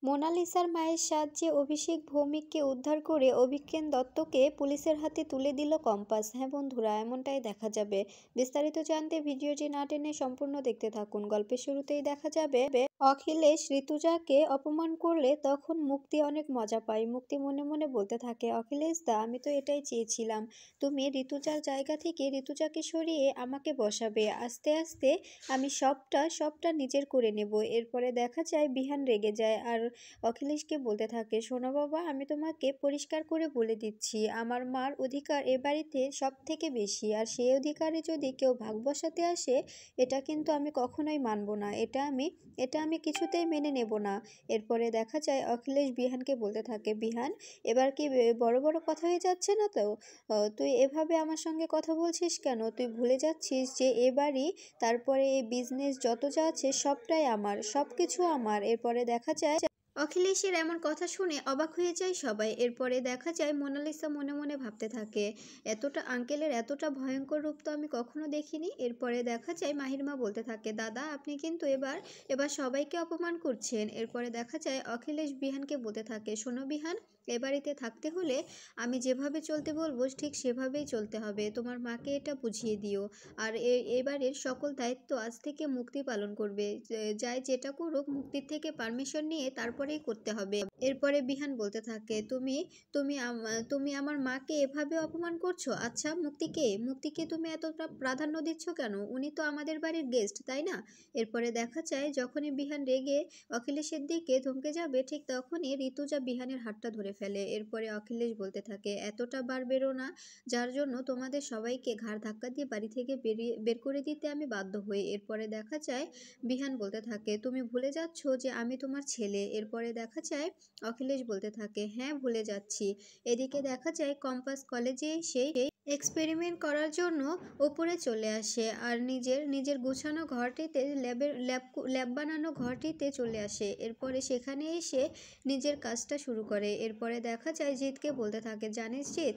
মোনালিসার মায়ের সাহায্যে অভিষেক ভৌমিককে উদ্ধার করে অভিজ্ঞান দত্তকে পুলিশের হাতে তুলে দিল কম্পাস। হ্যাঁ বন্ধুরা, এমনটাই দেখা যাবে। বিস্তারিত জানতে ভিডিওটি না টেনে সম্পূর্ণ দেখতে থাকুন। গল্পের শুরুতেই দেখা যাবে অখিলেশ ঋতুজাকে অপমান করলে তখন মুক্তি অনেক মজা পায়। মুক্তি মনে মনে বলতে থাকে, অখিলেশ দা, আমি তো এটাই চেয়েছিলাম। তুমি ঋতুজার জায়গা থেকে ঋতুজাকে সরিয়ে আমাকে বসাবে। আস্তে আস্তে আমি সবটা নিজের করে নেব। এরপরে দেখা যায় বিহান রেগে যায় আর অখিলেশকে বলতে থাকে, শোনো বাবা, আমি তোমাকে পরিষ্কার করে বলে দিচ্ছি, আমার মার অধিকার এ বাড়িতে সব থেকে বেশি। আর সেই অধিকারে যদি কেউ ভাগ বসাতে আসে, এটা কিন্তু আমি কখনোই মানব না। এটা আমি কিছুতেই মেনে নেব না। এরপরে দেখা যায় অখিলেশ বিহানকে বলতে থাকে, বিহান, এবার কি বড় বড় কথা হয়ে যাচ্ছে না তো? তুই এভাবে আমার সঙ্গে কথা বলছিস কেন? তুই ভুলে যাচ্ছিস যে এ বাড়ি, তারপরে এই বিজনেস যত যা আছে সবটাই আমার, সব কিছু আমার। এরপরে দেখা যায় অখিলেশের এমন কথা শুনে অবাক হয়ে যায় সবাই। এরপরে দেখা যায় মোনালিসা মনে মনে ভাবতে থাকে, আঙ্কেলের এতটা ভয়ঙ্কর রূপ তো আমি কখনো দেখিনি। এরপরে দেখা যায় মাহির মা বলতে থাকে, দাদা, আপনি কিন্তু এবার সবাইকে অপমান করছেন। এরপরে দেখা যায় অখিলেশ বিহানকে বলতে থাকে, শোনো বিহান, এ বাড়িতে থাকতে হলে আমি যেভাবে চলতে বলবো ঠিক সেভাবেই চলতে হবে। তোমার মাকে এটা বুঝিয়ে দিও। আর এবারের সকল দায়িত্ব আজ থেকে মুক্তি পালন করবে। যাই যেটা করুক, মুক্তির থেকে পারমিশন নিয়ে তারপরেই করতে হবে। এরপরে বিহান বলতে থাকে, তুমি আমার মাকে এভাবে অপমান করছো? আচ্ছা, মুক্তিকে তুমি এতটা প্রাধান্য দিচ্ছ কেন? উনি তো আমাদের বাড়ির গেস্ট, তাই না? এরপরে দেখা যায় যখনই বিহান রেগে অখিলেশের দিকে ধমকে যাবে, ঠিক তখনই ঋতুজা বিহানের হাতটা ধরে ফেলে। এরপরে অখিলেশ বলতে থাকে, এতটা বার বেরো না, যার জন্য তোমাদের সবাইকে ঘাড় ধাক্কা দিয়ে বাড়ি থেকে বের করে দিতে আমি বাধ্য হই। এরপরে দেখা যায় বিহান বলতে থাকে, তুমি ভুলে যাচ্ছ যে আমি তোমার ছেলে। এরপরে দেখা যায় অখিলেশ বলতে থাকে, হ্যাঁ ভুলে যাচ্ছি। এদিকে দেখা যায় কম্পাস কলেজে এসে এক্সপেরিমেন্ট করার জন্য ওপরে চলে আসে আর নিজের গুছানো ঘরটিতে ল্যাব বানানো ঘরটিতে চলে আসে। এরপরে সেখানে এসে নিজের কাজটা শুরু করে। এরপরে দেখা যায় জিতকে বলতে থাকে, জানিস জিত,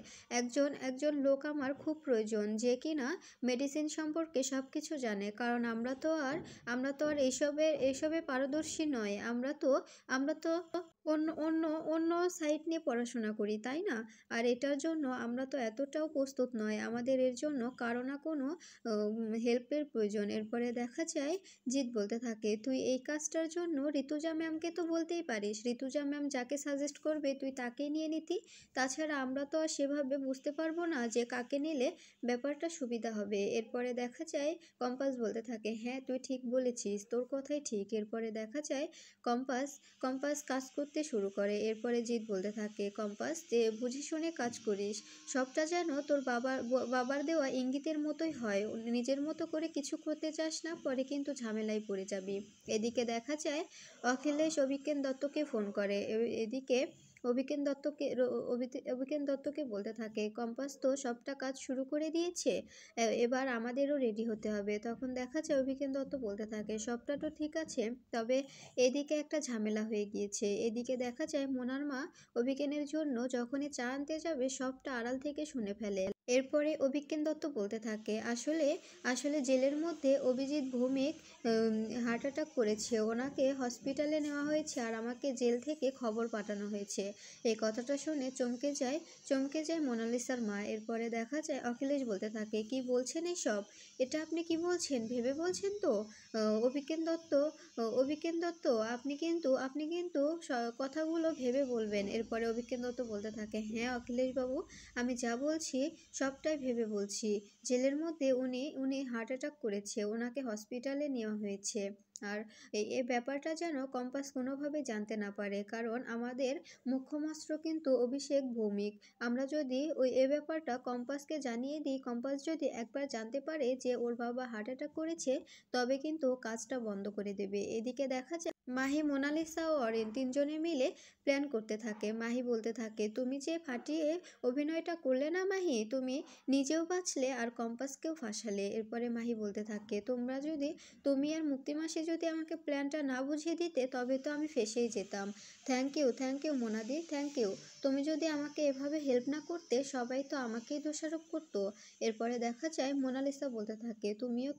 একজন লোক আমার খুব প্রয়োজন, যে কিনা মেডিসিন সম্পর্কে সব কিছু জানে। কারণ আমরা তো আর এসবে পারদর্শী নয়। আমরা তো অন্য সাইড নিয়ে পড়াশোনা করি, তাই না? আর এটার জন্য আমরা তো এতটাও প্রস্তুত নয়। আমাদের এর জন্য কারো না কোনো হেল্পের প্রয়োজন। এরপরে দেখা যায় জিৎ বলতে থাকে, তুই এই কাজটার জন্য ঋতুজা ম্যামকে তো বলতেই পারিস। ঋতুজা ম্যাম যাকে সাজেস্ট করবে তুই তাকেই নিয়ে নিতি। তাছাড়া আমরা তো আর সেভাবে বুঝতে পারবো না যে কাকে নিলে ব্যাপারটা সুবিধা হবে। এরপরে দেখা যায় কম্পাস বলতে থাকে, হ্যাঁ তুই ঠিক বলেছিস, তোর কথাই ঠিক। এরপরে দেখা যায় কম্পাস কম্পাস কাজ করতে শুরু করে। এরপরে জিৎ বলতে থাকে, কম্পাস, যে বুঝে শুনে কাজ করিস, সবটা যেন তোর বাবার দেওয়া ইঙ্গিতের মতোই হয়। নিজের মতো করে কিছু করতে চাস না, পরে কিন্তু ঝামেলায় পড়ে যাবি। এদিকে দেখা যায় অখিলেশ অভিজ্ঞান দত্তকে ফোন করে। এদিকে অভিজ্ঞান দত্তকে বলতে থাকে, কম্পাস তো সবটা কাজ শুরু করে দিয়েছে, এবার আমাদেরও রেডি হতে হবে। তখন দেখা যায় অভিজ্ঞান দত্ত বলতে থাকে, সবটা তো ঠিক আছে, তবে এদিকে একটা ঝামেলা হয়ে গিয়েছে। এদিকে দেখা যায় মোনার মা অভিজ্ঞানের জন্য যখনই চা আনতে যাবে, সবটা আড়াল থেকে শুনে ফেলে। এরপরে অভিজ্ঞান দত্ত বলতে থাকে, আসলে আসলে জেলের মধ্যে অভিজিৎ ভৌমিক হার্ট অ্যাটাক করেছে, ওনাকে হসপিটালে নেওয়া হয়েছে আর আমাকে জেল থেকে খবর পাঠানো হয়েছে। এই কথাটা শুনে চমকে যায় মোনালিসার মা। এরপরে দেখা যায় অখিলেশ বলতে থাকে, কি বলছেন এসব? এটা আপনি কি বলছেন? ভেবে বলছেন তো? অভিজ্ঞান দত্ত, আপনি কিন্তু কথাগুলো ভেবে বলবেন। এরপরে অভিজ্ঞান দত্ত বলতে থাকে, হ্যাঁ অখিলেশ বাবু, আমি যা বলছি সবটাই ভেবে বলছি। জেলের মধ্যে উনি হার্ট অ্যাটাক করেছে, ওনাকে হসপিটালে নেওয়া হয়েছে। আর এই ব্যাপারটা যেন কম্পাস কোনোভাবে জানতে না পারে, কারণ আমাদের মুখ্যমস্ত্র কিন্তু অভিষেক ভৌমিক। আমরা যদি এ ব্যাপারটা কম্পাসকে জানিয়ে দিই, কম্পাস যদি একবার জানতে পারে যে ওর বাবা হার্ট অ্যাটাক করেছে, তবে কিন্তু কাজটা বন্ধ করে দেবে। এদিকে দেখা যায় মাহি, মোনালিসা ও অরিন তিনজনে মিলে প্ল্যান করতে থাকে। মাহি বলতে থাকে, তুমি যে ফাটিয়ে অভিনয়টা করলে না মাহি, তুমি নিজেও বাঁচলে আর কম্পাসকেও ফাঁসালে। এরপরে মাহি বলতে থাকে, তুমি আর মুক্তিমাসি যদি আমাকে প্ল্যানটা না বুঝিয়ে দিতে, তবে তো আমি ফেঁসেই যেতাম। Thank you Monadi, thank you. তুমি যদি আমাকে এভাবে হেল্প না করতে, সবাই তো আমাকেই দোষারোপ করতো। এরপরে দেখা যায় মোনালিসা বলতে থাকে, তুমিও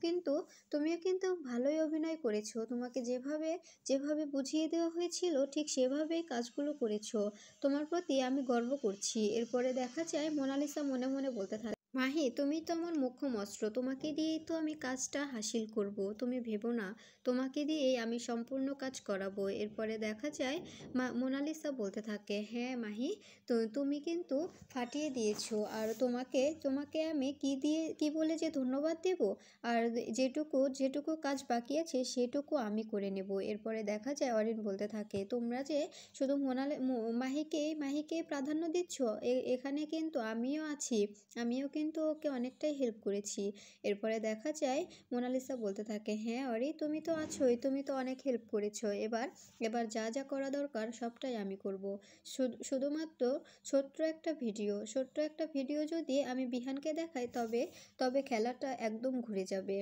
কিন্তু ভালোই অভিনয় করেছো। তোমাকে যেভাবে যেভাবে বুঝিয়ে দেওয়া হয়েছিল ঠিক সেভাবেই কাজগুলো করেছো। তোমার প্রতি আমি গর্ব করছি। এরপরে দেখা যায় মোনালিসা মনে মনে বলতে থাকে, মাহি তুমি তো আমার মোক্ষম অস্ত্র, তোমাকে দিয়েই তো আমি কাজটা হাসিল করব, তুমি ভেবো না, তোমাকে দিয়েই আমি সম্পূর্ণ কাজ করাবো। এরপরে দেখা যায় মোনালিসা বলতে থাকে, হ্যাঁ মাহি, তো তুমি কিন্তু ফাটিয়ে দিয়েছো। আর তোমাকে তোমাকে আমি কি বলে যে ধন্যবাদ দেব। আর যেটুকু যেটুকু কাজ বাকি আছে সেটুকু আমি করে নেব। এরপরে দেখা যায় অরিন বলতে থাকে, তোমরা যে শুধু মাহিকে প্রাধান্য দিচ্ছ, এখানে কিন্তু আমিও আছি, আমিও কিন্তু ওকে অনেকটাই হেল্প করেছি। এরপরে দেখা যায় মোনালিসা বলতে থাকে, হ্যাঁ অরি, তুমি তো আছোই, তুমি তো অনেক হেল্প করেছো। এবার এবার যা যা করা দরকার সবটাই আমি করব। শুধুমাত্র ছোট্ট একটা ভিডিও যদি আমি বিহানকে দেখাই, তবে তবে খেলাটা একদম ঘুরে যাবে,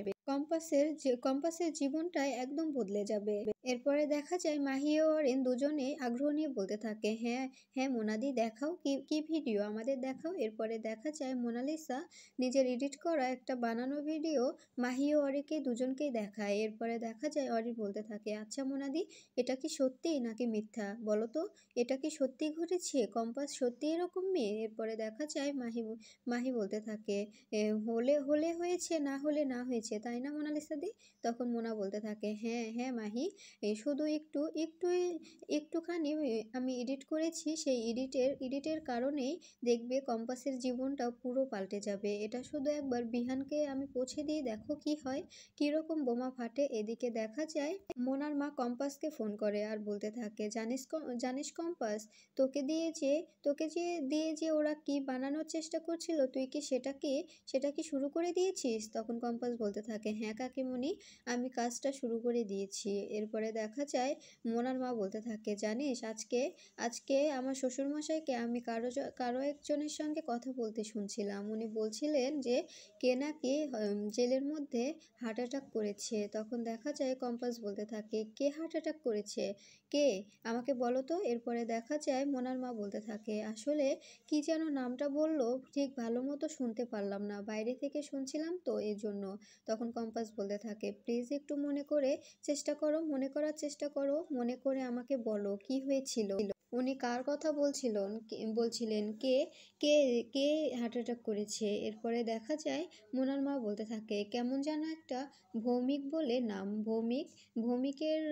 কম্পাসের জীবনটাই একদম বদলে যাবে। এরপরে দেখা যায় মাহি ও অরিন দুজনেই আগ্রহ নিয়ে বলতে থাকে, হ্যাঁ হ্যাঁ মোনাদি, দেখাও, কি কি ভিডিও আমাদের দেখাও। এরপরে দেখা যায় মোনালিসা নিজের এডিট করা একটা বানানো ভিডিও মাহি ও অরিকে দুজনকেই দেখায়। এরপরে দেখা যায় অরি বলতে থাকে, আচ্ছা মোনাদি, এটা কি সত্যি নাকি মিথ্যা বলো তো, এটা কি সত্যি ঘটেছে, কম্পাস সত্যি এরকম মেয়ে? এরপরে দেখা যায় মাহি বলতে থাকে, হলে হলে হয়েছে, না হলে না হয়েছে, তাই না মোনালিসা দি? তখন মোনা বলতে থাকে, হ্যাঁ হ্যাঁ মাহি, শুধু একটুখানি আমি এডিট করেছি, সেই এডিটের কারণেই দেখবে কম্পাসের জীবনটা পুরো পাল্টে যাবে। এটা শুধু একবার বিহানকে আমি পৌঁছে দিয়ে দেখো কি হয়, কিরকম বোমা ফাটে। এদিকে দেখা যায় মোনার মা কম্পাসকে ফোন করে আর বলতে থাকে, জানিস কম্পাস, তোকে যে ওরা কি বানানোর চেষ্টা করছিল, তুই কি সেটা কি শুরু করে দিয়েছিস? তখন কম্পাস বলতে থাকে, হ্যাঁ কাকিমণি, আমি কাজটা শুরু করে দিয়েছি। এরপরে দেখা যায় মোনার মা বলতে থাকে, জানিস আজকে আজকে আমার শ্বশুরমশাইকে আমি কারো একজনের সঙ্গে কথা বলতে শুনছিলাম, উনি বলছিলেন যে কে নাকি জেলের মধ্যে হার্ট অ্যাটাক করেছে। তখন দেখা যায় কম্পাস বলতে থাকে, কে হার্ট অ্যাটাক করেছে, কে, আমাকে বলো তো। এরপরে দেখা যায় মোনার মা বলতে থাকে, আসলে কি যেন নামটা বললো, ঠিক ভালো মতো শুনতে পারলাম না, বাইরে থেকে শুনছিলাম তো এই জন্য। তখন কম্পাস বলতে থাকে, প্লিজ একটু মনে করার চেষ্টা করো, মনে করে আমাকে বলো কি হয়েছিল, উনি কার কথা বলছিলেন, কে কে কে হার্ট অ্যাটাক করেছে। এরপরে দেখা যায় মোনার মা বলতে থাকে, কেমন যেন একটা ভৌমিক বলে নাম, ভৌমিকের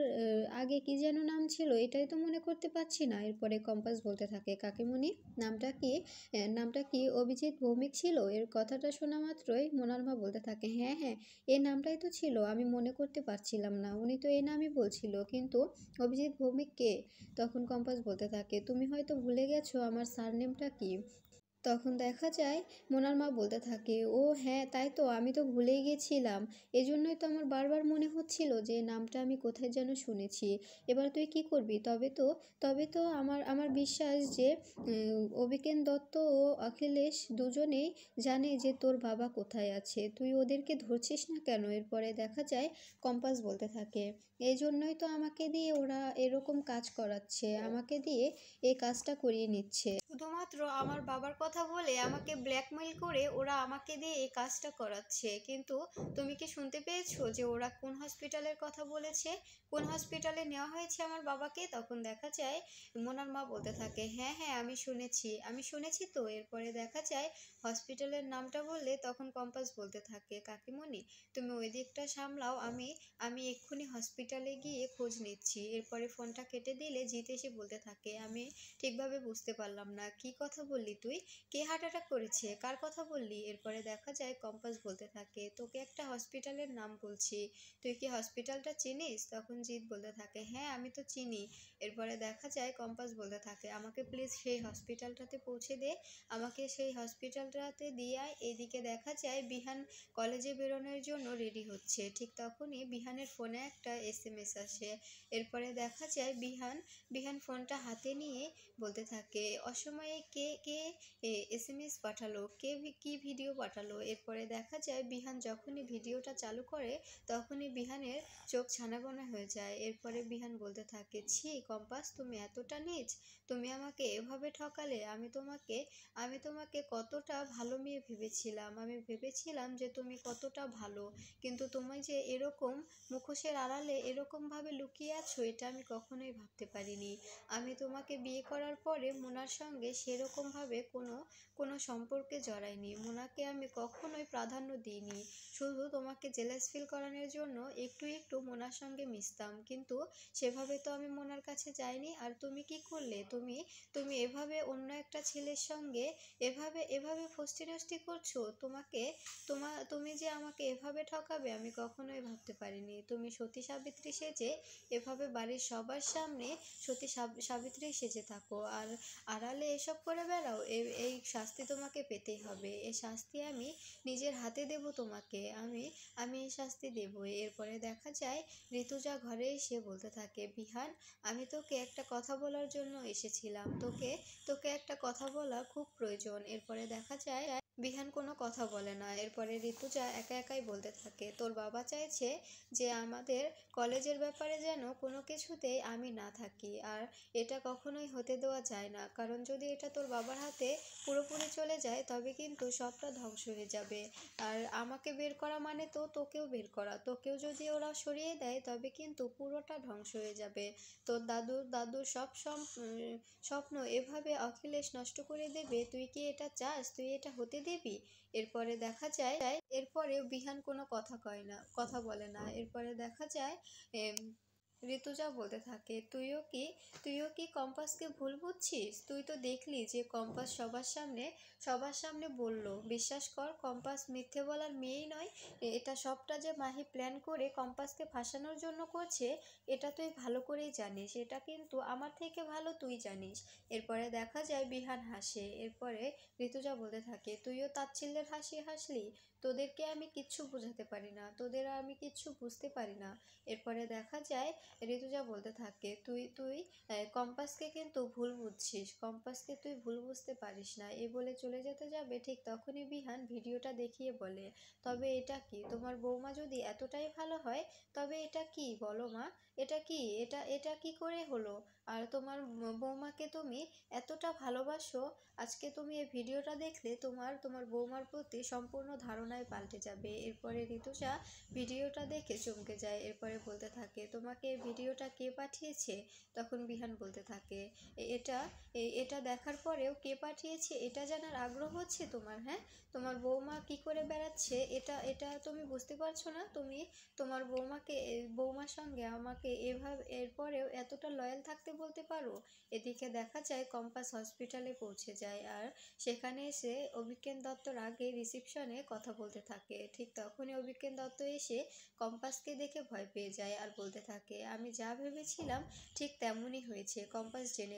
আগে কি যেন নাম ছিল, এটাই তো মনে করতে পারছি না। এরপরে কম্পাস বলতে থাকে, কাকিমণি, নামটা কি অভিজিৎ ভৌমিক ছিল? এর কথাটা শোনা মাত্রই মোনার মা বলতে থাকে, হ্যাঁ হ্যাঁ, এই নামটাই তো ছিল, আমি মনে করতে পারছিলাম না, উনি তো এই নামই বলছিল, কিন্তু অভিজিৎ ভৌমিক কে? তখন কম্পাস বলতে থাকে, তুমি হয়তো ভুলে গেছো আমার সারনেমটা কি। তখন দেখা যায় মোনার মা বলতে থাকে, ও হ্যাঁ তাই তো, আমি তো ভুলেই গেছিলাম, এজন্যই তো আমার বারবার মনে হচ্ছিল যে নামটা আমি কোথায় যেন শুনেছি। এবার তুই কি করবি? তবে তো আমার বিশ্বাস যে অভিকেন দত্ত ও অখিলেশ দুজনেই জানে যে তোর বাবা কোথায় আছে, তুই ওদেরকে ধরছিস না কেন? এরপরে দেখা যায় কম্পাস বলতে থাকে, এই জন্যই তো আমাকে দিয়ে ওরা এরকম কাজ করাচ্ছে, আমাকে দিয়ে এই কাজটা করিয়ে নিচ্ছে, শুধুমাত্র আমার বাবার কথা বলে আমাকে ব্ল্যাকমেইল করে ওরা আমাকে দিয়ে এই কাজটা করাচ্ছে। কিন্তু তুমি কি শুনতে পেয়েছো যে ওরা কোন হসপিটালের কথা বলেছে, কোন হসপিটালে নেওয়া হয়েছে আমার বাবাকে? তখন দেখা যায় মোনার মা বলতে থাকে, হ্যাঁ হ্যাঁ আমি শুনেছি তো। এরপরে দেখা যায় হসপিটালের নামটা বললে তখন কম্পাস বলতে থাকে, কাকিমণি তুমি ওই দিকটা সামলাও, আমি এক্ষুনি হসপিটালে গিয়ে খোঁজ নিচ্ছি। এরপরে ফোনটা কেটে দিলে জিত এসে বলতে থাকে, আমি ঠিকভাবে বুঝতে পারলাম না, কি কথা বললি তুই, কে হার্ট অ্যাটাক করেছে, কার কথা বললি? এরপরে দেখা যায় কম্পাস বলতে থাকে, তোকে একটা হসপিটালের নাম বলছি, তুই কি হসপিটালটা চিনিস? তখন জিৎ বলতে থাকে, হ্যাঁ আমি তো চিনি। এরপরে দেখা যায় কম্পাস বলতে থাকে, আমাকে প্লিজ সেই হসপিটালটাতে পৌঁছে দে, আমাকে সেই হসপিটালটাতে দিয়ে আয়। এদিকে দেখা যায় বিহান কলেজে বেরোনোর জন্য রেডি হচ্ছে, ঠিক তখনই বিহানের ফোনে একটা SMS আসে। এরপরে দেখা যায় বিহান ফোনটা হাতে নিয়ে বলতে থাকে, সময়ে কে কে এসএমএস পাঠালো, কি ভিডিও পাঠালো। এরপরে দেখা যায় বিহান যখনই ভিডিওটা চালু করে তখনই বিহানের চোখ ছানাবনা হয়ে যায়। এরপরে বিহান বলতে থাকে, ছি কম্পাস, তুমি এতটা নীচ, তুমি আমাকে এভাবে ঠকালে। আমি তোমাকে কতটা ভালো মেয়ে ভেবেছিলাম, আমি ভেবেছিলাম যে তুমি কতটা ভালো, কিন্তু তুমি যে এরকম মুখোশের আড়ালে এরকমভাবে লুকিয়ে আছো এটা আমি কখনোই ভাবতে পারিনি। আমি তোমাকে বিয়ে করার পরে মোনার সঙ্গে সেরকমভাবে কোনো সম্পর্কে জড়াইনি, মোনাকে আমি কখনোই প্রাধান্য দিইনি, শুধু তোমাকে জেলাস ফিল করানোর জন্য একটু একটু মোনার সঙ্গে মিশতাম, কিন্তু সেভাবে তো আমি মোনার কাছে যাইনি। আর তুমি কি করলে, তুমি এভাবে অন্য একটা ছেলের সঙ্গে এভাবে এভাবে ফষ্টি নষ্টি করছো। তুমি যে আমাকে এভাবে ঠকাবে আমি কখনোই ভাবতে পারিনি। তুমি সতী সাবিত্রী সেজে এভাবে বাড়ির সবার সামনে সতী সাবিত্রী সেজে থাকো আর আড়ালে এসব করে বেড়াও। এই শাস্তি তোমাকে পেতেই হবে, এই শাস্তি আমি নিজের হাতে দেব তোমাকে, আমি এই শাস্তি দেবই। এরপরে দেখা যায় ঋতুজা ঘরে এসে বলতে থাকে, বিহান আমি তোকে একটা কথা বলার জন্য এসেছিলাম, তোকে একটা কথা বলা খুব প্রয়োজন। এরপরে দেখা যায় বিহান কোনো কথা বলে না। এরপরে ঋতুজা একা একাই বলতে থাকে, তোর বাবা চাইছে যে আমাদের কলেজের ব্যাপারে যেন কোনো কিছুতেই আমি না থাকি, আর এটা কখনোই হতে দেওয়া যায় না, কারণ যদি এটা তোর বাবার হাতে পুরোপুরি চলে যায় তবে কিন্তু সবটা ধ্বংস হয়ে যাবে। আর আমাকে বের করা মানে তো তোকেও বের করা, তোকেও যদি ওরা সরিয়ে দেয় তবে কিন্তু পুরোটা ধ্বংস হয়ে যাবে। তোর দাদুর সব স্বপ্ন এভাবে অখিলেশ নষ্ট করে দেবে, তুই কি এটা চাস, তুই এটা হতে দিবি? এরপরে দেখা যায় এরপরে বিহান কোনো কথা বলে না। এরপরে দেখা যায় ঋতুজা বলতে থাকে, তুইও কি কম্পাসকে ভুল বুঝছিস? তুই তো দেখলি যে কম্পাস সবার সামনে বলল, বিশ্বাস কর কম্পাস মিথ্যে বলার মেয়েই নয়, এটা সবটা যে মাহি প্ল্যান করে কম্পাসকে ফাঁসানোর জন্য করছে এটা তুই ভালো করেই জানিস, এটা কিন্তু আমার থেকে ভালো তুই জানিস। এরপরে দেখা যায় বিহান হাসে। এরপরে ঋতুজা বলতে থাকে, তুইও তাচ্ছিল্যের হাসি হাসলি, তোদেরকে আমি কিচ্ছু বোঝাতে পারি না, তোদের আমি কিচ্ছু বুঝতে পারি না। এরপরে দেখা যায় ঋতুজা বলতে থাকে, তুই তুই কম্পাসকে কিন্তু ভুল বুঝছিস, কম্পাসকে তুই ভুল বুঝতে পারিস না। এ বলে চলে যেতে যাবে ঠিক তখনই বিহান ভিডিওটা দেখিয়ে বলে, তবে এটা কি, তোমার বৌমা যদি এতটাই ভালো হয় তবে এটা কি বলো মা, এটা কি, এটা কি করে হলো? আর তোমার বৌমাকে তুমি এতটা ভালোবাসো, আজকে তুমি এই ভিডিওটা দেখলে তোমার বৌমার প্রতি সম্পূর্ণ ধারণায় পাল্টে যাবে। এরপরে ঋতুজা ভিডিওটা দেখে চমকে যায়। এরপরে বলতে থাকে, তোমাকে এই ভিডিওটা কে পাঠিয়েছে? তখন বিহান বলতে থাকে, এটা দেখার পরেও কে পাঠিয়েছে এটা জানার আগ্রহ হচ্ছে তোমার? হ্যাঁ, তোমার বৌমা কি করে বেড়াচ্ছে এটা তুমি বুঝতে পারছো না? তুমি তোমার বৌমার সঙ্গে আমাকে এভাবে এরপরেও এতটা লয়াল থাকতে বলতে পারো? এদিকে দেখা যায় কম্পাস হসপিটালে পৌঁছে যায় আর সেখানে এসে অভিজ্ঞান দত্তর আগে রিসিপশনে কথা বলতে থাকে। ঠিক তখনই অভিজ্ঞান দত্ত এসে কম্পাসকে দেখে ভয় পেয়ে যায় আর বলতে থাকে, আমি যা ভেবেছিলাম ঠিক তেমনই হয়েছে। কম্পাস জেনে